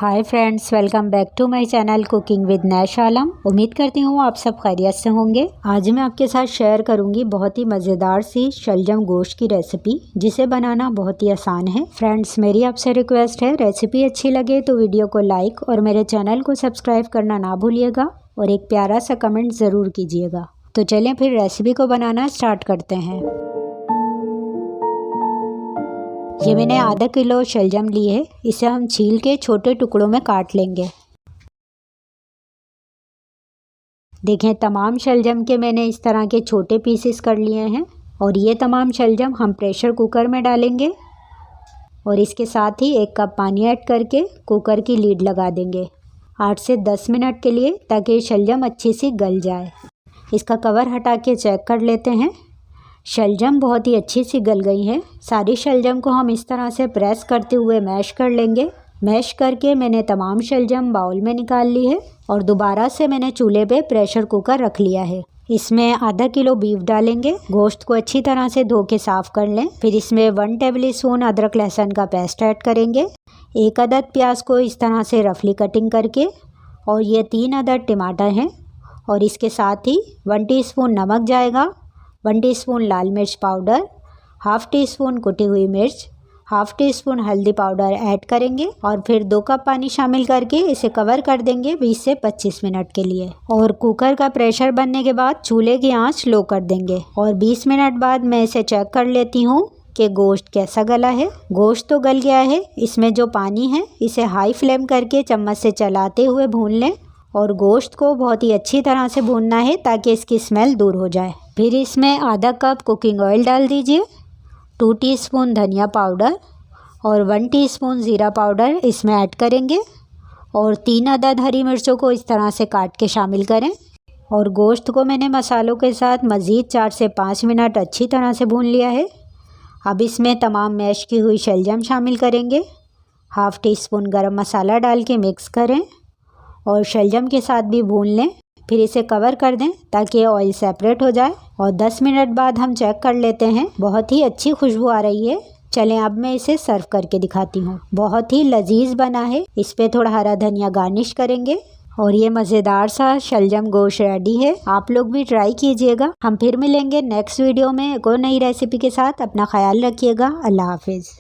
Hi friends, welcome back to my channel cooking with Naisha Alam. उम्मीद करती हूँ आप सब खैरियत से होंगे। आज मैं आपके साथ शेयर करूंगी बहुत ही मज़ेदार सी शलजम गोश्त की रेसिपी, जिसे बनाना बहुत ही आसान है। फ्रेंड्स, मेरी आपसे रिक्वेस्ट है, रेसिपी अच्छी लगे तो वीडियो को लाइक और मेरे चैनल को सब्सक्राइब करना ना भूलिएगा और एक प्यारा सा कमेंट ज़रूर कीजिएगा। तो चलें फिर रेसिपी को बनाना स्टार्ट करते हैं। ये मैंने आधा किलो शलजम ली है। इसे हम छील के छोटे टुकड़ों में काट लेंगे। देखें, तमाम शलजम के मैंने इस तरह के छोटे पीसेस कर लिए हैं और ये तमाम शलजम हम प्रेशर कुकर में डालेंगे और इसके साथ ही 1 कप पानी ऐड करके कुकर की लीड लगा देंगे 8 से 10 मिनट के लिए, ताकि शलजम अच्छी सी गल जाए। इसका कवर हटा के चेक कर लेते हैं। शलजम बहुत ही अच्छी सी गल गई है। सारी शलजम को हम इस तरह से प्रेस करते हुए मैश कर लेंगे। मैश करके मैंने तमाम शलजम बाउल में निकाल ली है और दोबारा से मैंने चूल्हे पे प्रेशर कुकर रख लिया है। इसमें आधा किलो बीफ डालेंगे। गोश्त को अच्छी तरह से धो के साफ़ कर लें। फिर इसमें 1 टेबल स्पून अदरक लहसुन का पेस्ट ऐड करेंगे। 1 अदद प्याज को इस तरह से रफली कटिंग करके, और ये 3 अदद टमाटर हैं। और इसके साथ ही 1 टीस्पून नमक जाएगा, 1 टीस्पून लाल मिर्च पाउडर, हाफ़ टी स्पून कुटी हुई मिर्च, हाफ़ टी स्पून हल्दी पाउडर ऐड करेंगे और फिर 2 कप पानी शामिल करके इसे कवर कर देंगे 20 से 25 मिनट के लिए। और कुकर का प्रेशर बनने के बाद चूल्हे की आंच लो कर देंगे और 20 मिनट बाद मैं इसे चेक कर लेती हूँ कि गोश्त कैसा गला है। गोश्त तो गल गया है। इसमें जो पानी है इसे हाई फ्लेम करके चम्मच से चलाते हुए भून लें और गोश्त को बहुत ही अच्छी तरह से भूनना है ताकि इसकी स्मेल दूर हो जाए। फिर इसमें आधा कप कुकिंग ऑयल डाल दीजिए, 2 टीस्पून धनिया पाउडर और 1 टीस्पून ज़ीरा पाउडर इसमें ऐड करेंगे और 3 अदद हरी मिर्चों को इस तरह से काट के शामिल करें। और गोश्त को मैंने मसालों के साथ मज़ीद 4 से 5 मिनट अच्छी तरह से भून लिया है। अब इसमें तमाम मैश की हुई शलजम शामिल करेंगे। हाफ़ टी स्पून गरम मसाला डाल के मिक्स करें और शलजम के साथ भी भून लें। फिर इसे कवर कर दें ताकि ऑयल सेपरेट हो जाए और 10 मिनट बाद हम चेक कर लेते हैं। बहुत ही अच्छी खुशबू आ रही है। चलें, अब मैं इसे सर्व करके दिखाती हूँ। बहुत ही लजीज बना है। इस पे थोड़ा हरा धनिया गार्निश करेंगे और ये मज़ेदार सा शलजम गोश्त रेडी है। आप लोग भी ट्राई कीजिएगा। हम फिर मिलेंगे नेक्स्ट वीडियो में एक और नई रेसिपी के साथ। अपना ख्याल रखिएगा। अल्लाह हाफिज़।